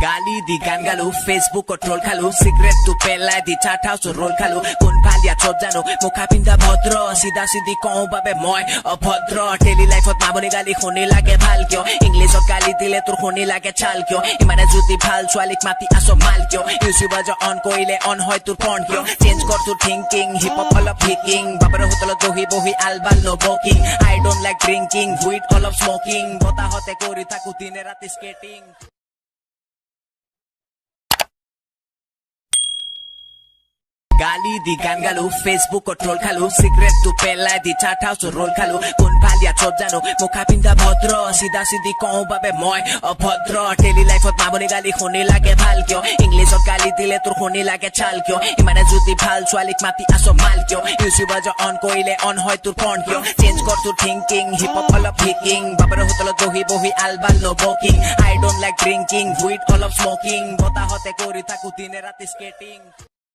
গালি দি গান গালো ফেসবুকত ট্রল খালো সিগারেট তো পেলাই দি চাট হাউস রোল খালো কোন ফালিয়া চব জানো মুখা পিন্ধা ভদ্র সিধা সিধি কওঁ বাবে মই অভদ্র ডেইলি লাইফত মামনি গালি শুনি লাগে ভাল কিয় ইংলিছত গালি দিলে তোৰ শুনি লাগে চাল কিয় ইমানে যদি ভাল ছোৱালীক মাতি আছ মাল কিয় ইউটিউবাৰ অন কৰিলে অন হয় তোৰ ফোন কিয় চেঞ্জ কৰ তোৰ থিংকিং হিপ হপ অলপ হিকিং বাবাৰ হোটেলত বহি বহি আলবাল নবকিং আই ডোন্ট লাইক ড্ৰিংকিং উইথ অলপ স্মোকিং বতাহতে কৰি থাকো দিনে ৰাতি স্কেটিং গালি দি গান গালো ফেসবুকত ট্রল খালো সিগারেট তো পেলাই দি চাট হাউস রোল খালো কোন ফালিয়া চব জানো মুখা পিন্ধা ভদ্র সিধা সিধি কওঁ বাবে মই অভদ্র ডেইলি লাইফত মামনি গালি শুনি লাগে ভাল কিয় ইংলিছত গালি দিলে তোৰ শুনি লাগে চাল কিয় ইমানে যদি ভাল ছোৱালীক মাতি আছ মাল কিয় ইউটিউবাৰ অন কৰিলে অন হয় তোৰ ফোন কিয় চেঞ্জ কৰ তোৰ থিংকিং হিপ হপ অলপ হিকিং বাবাৰ হোটেলত বহি বহি আলবাল নবকিং আই ডোন্ট লাইক ড্ৰিংকিং উইথ অলপ স্মোকিং বতাহতে কৰি থাকো দিনে ৰাতি স্কেটিং